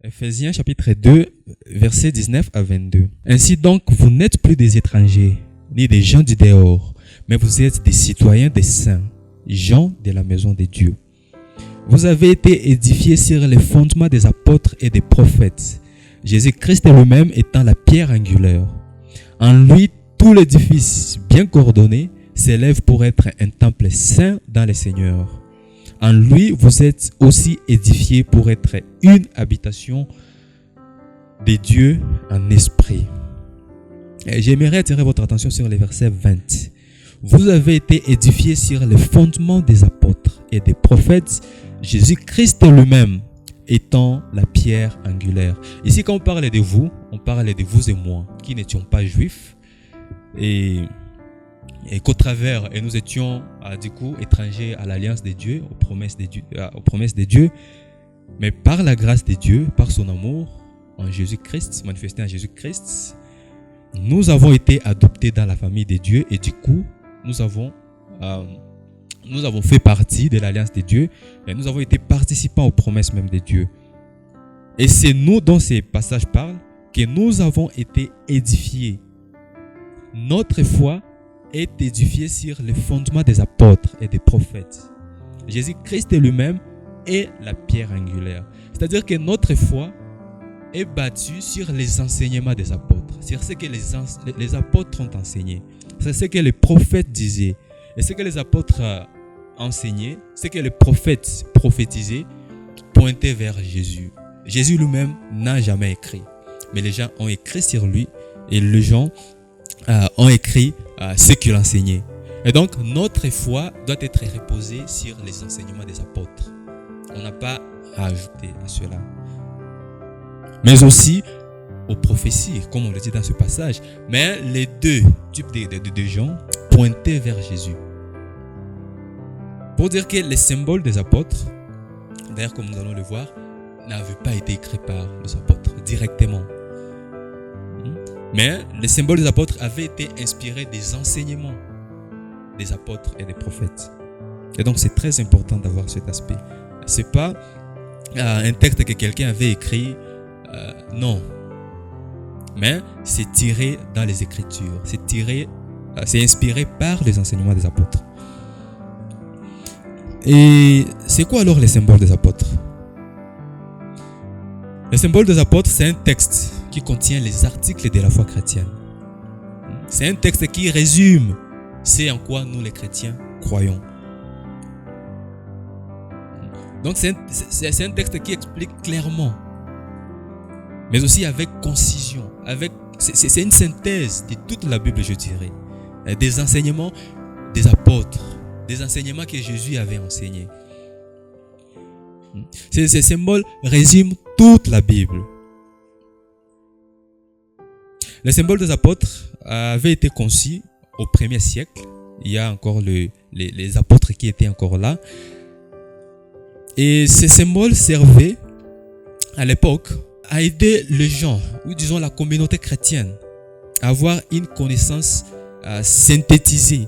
Ephésiens chapitre 2, versets 19 à 22. Ainsi donc, vous n'êtes plus des étrangers, ni des gens du dehors, mais vous êtes des citoyens des saints, gens de la maison de Dieu. Vous avez été édifiés sur les fondements des apôtres et des prophètes, Jésus-Christ lui-même étant la pierre angulaire. En lui, tout l'édifice bien coordonné s'élève pour être un temple saint dans le Seigneur. En lui, vous êtes aussi édifiés pour être une habitation de Dieu en esprit. Et j'aimerais attirer votre attention sur le verset 20. Vous avez été édifiés sur les fondements des apôtres et des prophètes, Jésus-Christ lui-même étant la pierre angulaire. Ici, quand on parle de vous, on parle de vous et moi, qui n'étions pas juifs et qu'au travers, et nous étions du coup étrangers à l'alliance de Dieu, aux promesses de Dieu, mais par la grâce de Dieu, par son amour en Jésus-Christ, manifesté en Jésus-Christ, nous avons été adoptés dans la famille de Dieu et du coup, nous avons fait partie de l'alliance de Dieu et nous avons été participants aux promesses même de Dieu. Et c'est nous dont ces passages parlent que nous avons été édifiés. Notre foi est édifiée sur les fondements des apôtres et des prophètes. Jésus-Christ lui-même est la pierre angulaire. C'est-à-dire que notre foi est bâtue sur les enseignements des apôtres, sur ce que les apôtres ont enseigné, c'est ce que les prophètes disaient. Et ce que les apôtres enseignaient, ce que les prophètes prophétisaient, pointait vers Jésus. Jésus lui-même n'a jamais écrit, mais les gens ont écrit sur lui et les gens ont écrit ce qu'il enseignait. Et donc, notre foi doit être reposée sur les enseignements des apôtres. On n'a pas à ajouter à cela. Mais aussi aux prophéties, comme on le dit dans ce passage. Mais les deux types de gens pointaient vers Jésus. Pour dire que les symboles des apôtres, d'ailleurs comme nous allons le voir, n'avaient pas été écrits par les apôtres directement. Mais les symboles des apôtres avaient été inspirés des enseignements des apôtres et des prophètes. Et donc c'est très important d'avoir cet aspect. C'est pas un texte que quelqu'un avait écrit, non. Mais c'est tiré dans les Écritures. C'est inspiré par les enseignements des apôtres. Et c'est quoi alors les symboles des apôtres? Les symboles des apôtres, c'est un texte qui contient les articles de la foi chrétienne. C'est un texte qui résume ce en quoi nous les chrétiens croyons. Donc c'est un texte qui explique clairement, mais aussi avec concision. C'est une synthèse de toute la Bible, je dirais. Des enseignements des apôtres, des enseignements que Jésus avait enseignés. Ces symboles résument toute la Bible. Les symboles des apôtres avaient été conçus au 1er siècle. Il y a encore les apôtres qui étaient encore là. Et ces symboles servaient à l'époque à aider les gens, ou disons la communauté chrétienne, à avoir une connaissance synthétisée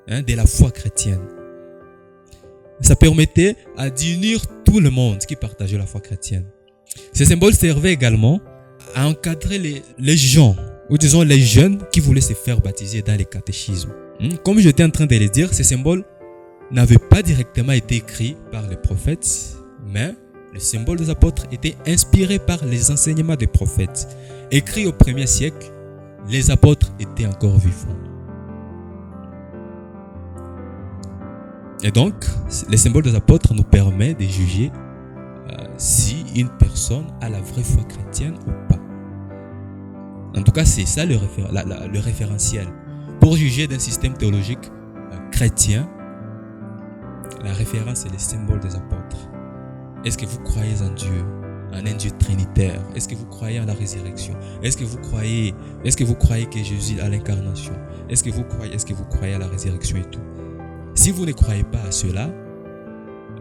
de la foi chrétienne. Ça permettait d'unir tout le monde qui partageait la foi chrétienne. Ces symboles servaient également à encadrer les gens, ou disons les jeunes qui voulaient se faire baptiser dans les catéchismes. Comme j'étais en train de le dire, ces symboles n'avaient pas directement été écrits par les prophètes, mais les symboles des apôtres étaient inspirés par les enseignements des prophètes. Écrits au 1er siècle, les apôtres étaient encore vivants. Et donc, les symboles des apôtres nous permettent de juger si une personne a la vraie foi chrétienne ou pas. En tout cas, c'est ça le référentiel. Pour juger d'un système théologique chrétien, la référence est les symboles des apôtres. Est-ce que vous croyez en Dieu, en un Dieu trinitaire? Est-ce que vous croyez en la résurrection? Est-ce que vous croyez que Jésus a l'incarnation? Est-ce que vous croyez à la résurrection et tout? Si vous ne croyez pas à cela,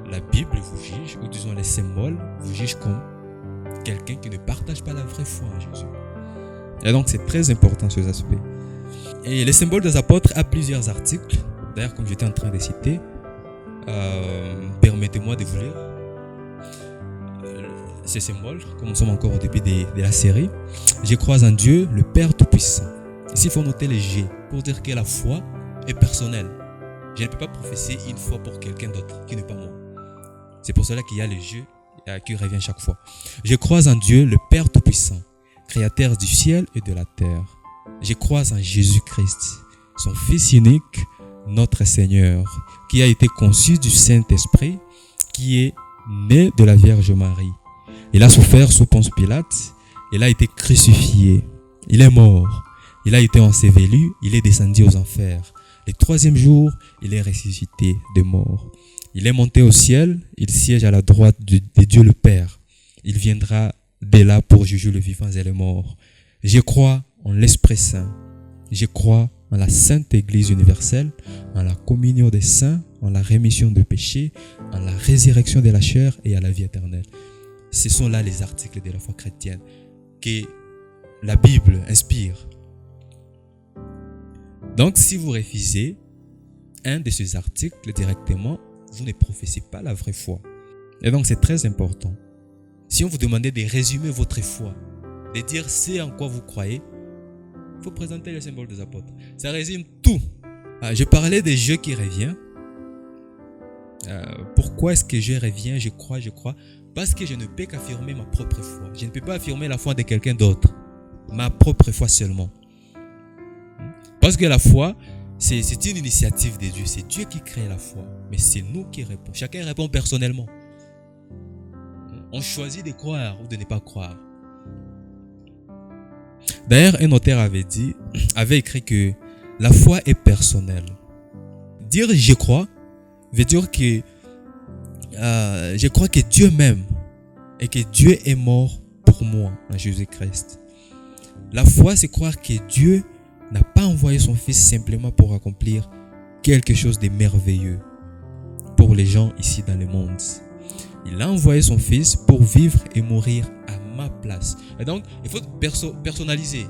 la Bible vous juge, ou disons les symboles vous jugent comme quelqu'un qui ne partage pas la vraie foi en Jésus. Et donc c'est très important ces aspects. Et les symboles des apôtres a plusieurs articles. D'ailleurs, comme j'étais en train de citer, permettez-moi de vous lire. ce symbole, comme nous sommes encore au début de la série. Je crois en Dieu, le Père Tout-Puissant. Ici, il faut noter le G pour dire que la foi est personnelle. Je ne peux pas prophétiser une foi pour quelqu'un d'autre qui n'est pas moi. C'est pour cela qu'il y a le G qui revient chaque fois. Je crois en Dieu, le Père Tout-Puissant, créateur du ciel et de la terre. Je crois en Jésus-Christ, son Fils unique, notre Seigneur, qui a été conçu du Saint-Esprit, qui est né de la Vierge Marie. Il a souffert sous Ponce Pilate, il a été crucifié, il est mort, il a été enseveli, il est descendu aux enfers. Le troisième jour, il est ressuscité des morts. Il est monté au ciel, il siège à la droite de Dieu le Père. Il viendra de là pour juger les vivants et les morts. Je crois en l'Esprit Saint. Je crois en la Sainte Église universelle, en la communion des saints, en la rémission des péchés, en la résurrection de la chair et à la vie éternelle. Ce sont là les articles de la foi chrétienne que la Bible inspire. Donc, si vous refusez un de ces articles directement, vous ne professez pas la vraie foi. Et donc, c'est très important. Si on vous demandait de résumer votre foi, de dire c'est en quoi vous croyez, il faut présenter le symbole des apôtres. Ça résume tout. Je parlais des jeux qui reviennent. Pourquoi est-ce que je reviens, je crois? Parce que je ne peux qu'affirmer ma propre foi. Je ne peux pas affirmer la foi de quelqu'un d'autre. Ma propre foi seulement. Parce que la foi, c'est une initiative de Dieu. C'est Dieu qui crée la foi. Mais c'est nous qui répondons. Chacun répond personnellement. On choisit de croire ou de ne pas croire. D'ailleurs, un auteur avait écrit que la foi est personnelle. Dire je crois veut dire que je crois que Dieu m'aime et que Dieu est mort pour moi en Jésus-Christ. La foi, c'est croire que Dieu n'a pas envoyé son Fils simplement pour accomplir quelque chose de merveilleux pour les gens ici dans le monde. Il a envoyé son Fils pour vivre et mourir à ma place. Et donc, il faut personnaliser.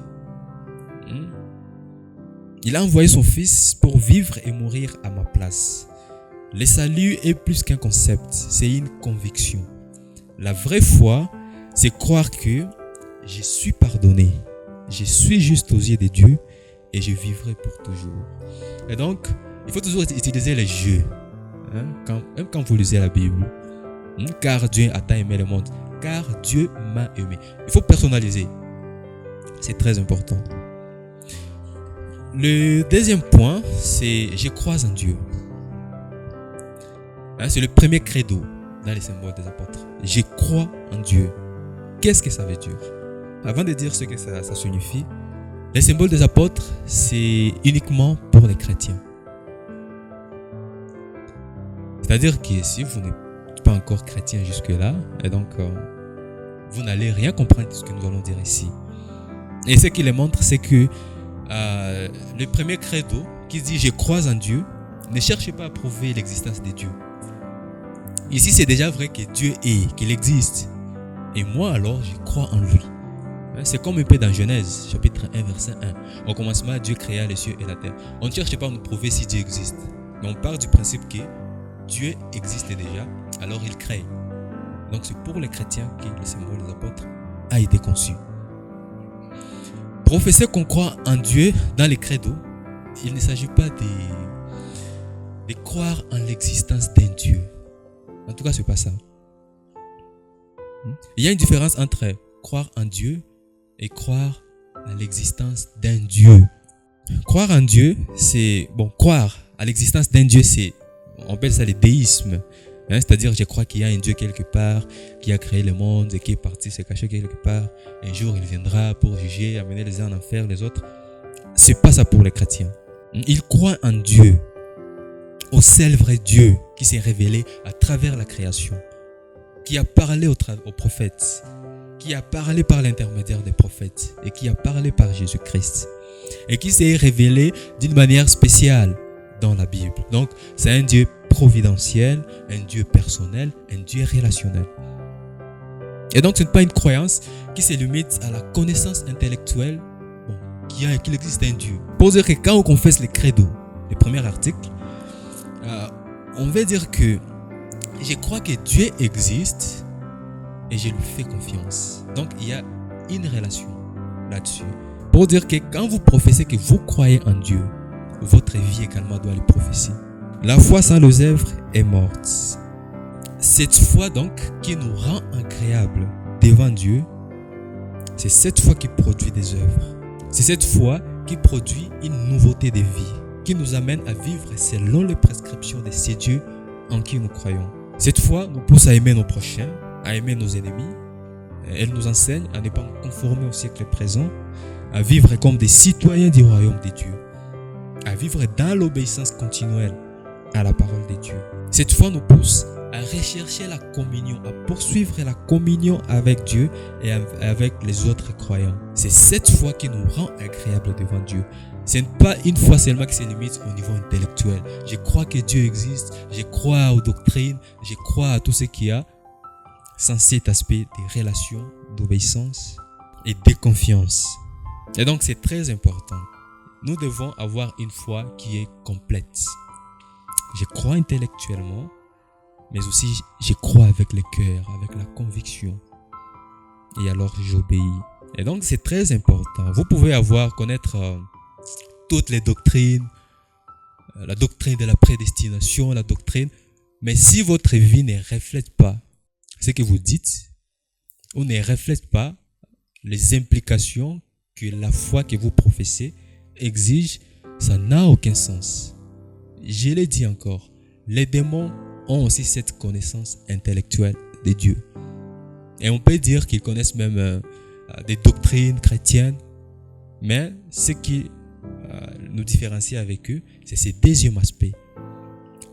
Il a envoyé son Fils pour vivre et mourir à ma place. Le salut est plus qu'un concept, c'est une conviction. La vraie foi, c'est croire que je suis pardonné, je suis juste aux yeux de Dieu et je vivrai pour toujours. Et donc, il faut toujours utiliser les jeux, même quand vous lisez la Bible. Car Dieu a tant aimé le monde, car Dieu m'a aimé. Il faut personnaliser, c'est très important. Le deuxième point, c'est je crois en Dieu. C'est le premier credo dans les symboles des apôtres. Je crois en Dieu. Qu'est-ce que ça veut dire? Avant de dire ce que ça signifie, les symboles des apôtres, c'est uniquement pour les chrétiens. C'est-à-dire que si vous n'êtes pas encore chrétien jusque-là, et donc vous n'allez rien comprendre de ce que nous allons dire ici. Et ce qui le montre, c'est que le premier credo qui dit je crois en Dieu, ne cherchez pas à prouver l'existence de Dieu. Ici, c'est déjà vrai que Dieu est, qu'il existe. Et moi, alors, je crois en lui. C'est comme un peu dans Genèse, chapitre 1, verset 1. Au commencement, Dieu créa les cieux et la terre. On ne cherche pas à nous prouver si Dieu existe. Mais on part du principe que Dieu existe déjà, alors il crée. Donc, c'est pour les chrétiens que le symbole des apôtres a été conçu. Professer qu'on croit en Dieu dans les credos, il ne s'agit pas de croire en l'existence d'un Dieu. En tout cas, ce n'est pas ça. Il y a une différence entre croire en Dieu et croire à l'existence d'un Dieu. Croire en Dieu, c'est... croire à l'existence d'un Dieu, on appelle ça le déisme. C'est-à-dire, je crois qu'il y a un Dieu quelque part qui a créé le monde et qui est parti se cacher quelque part. Un jour, il viendra pour juger, amener les uns en enfer, les autres. C'est pas ça pour les chrétiens. Ils croient en Dieu, au seul vrai Dieu qui s'est révélé à travers la création, qui a parlé aux prophètes, qui a parlé par l'intermédiaire des prophètes et qui a parlé par Jésus-Christ et qui s'est révélé d'une manière spéciale dans la Bible. Donc, c'est un Dieu providentiel, un Dieu personnel, un Dieu relationnel. Et donc, ce n'est pas une croyance qui se limite à la connaissance intellectuelle qu'il existe un Dieu. Pour dire que quand on confesse les credos, le premier article, on veut dire que je crois que Dieu existe et je lui fais confiance. Donc, il y a une relation là-dessus. Pour dire que quand vous professez que vous croyez en Dieu, votre vie également doit le prophétiser. La foi sans les œuvres est morte. Cette foi donc qui nous rend agréable devant Dieu, c'est cette foi qui produit des œuvres. C'est cette foi qui produit une nouveauté de vie, qui nous amène à vivre selon les prescriptions de ce Dieu en qui nous croyons. Cette foi nous pousse à aimer nos prochains, à aimer nos ennemis. Elle nous enseigne à ne pas nous conformer au siècle présent, à vivre comme des citoyens du royaume de Dieu, à vivre dans l'obéissance continuelle à la parole de Dieu. Cette foi nous pousse à rechercher la communion, à poursuivre la communion avec Dieu et avec les autres croyants. C'est cette foi qui nous rend agréables devant Dieu. Ce n'est pas une foi seulement qui se limite au niveau intellectuel. Je crois que Dieu existe, je crois aux doctrines, je crois à tout ce qu'il y a, sans cet aspect des relations, d'obéissance et de confiance. Et donc c'est très important. Nous devons avoir une foi qui est complète. Je crois intellectuellement, mais aussi je crois avec le cœur, avec la conviction. Et alors j'obéis. Et donc c'est très important. Vous pouvez connaître toutes les doctrines, la doctrine de la prédestination, la doctrine, mais si votre vie ne reflète pas ce que vous dites, ou ne reflète pas les implications que la foi que vous professez exige, ça n'a aucun sens. Je l'ai dit encore, les démons ont aussi cette connaissance intellectuelle de Dieu. Et on peut dire qu'ils connaissent même des doctrines chrétiennes, mais ce qui nous différencie avec eux, c'est ce deuxième aspect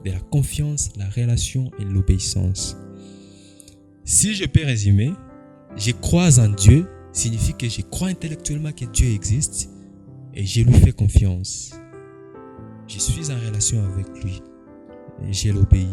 de la confiance, la relation et l'obéissance. Si je peux résumer, je crois en Dieu signifie que je crois intellectuellement que Dieu existe et je lui fais confiance. Je suis en relation avec lui et je l'obéis.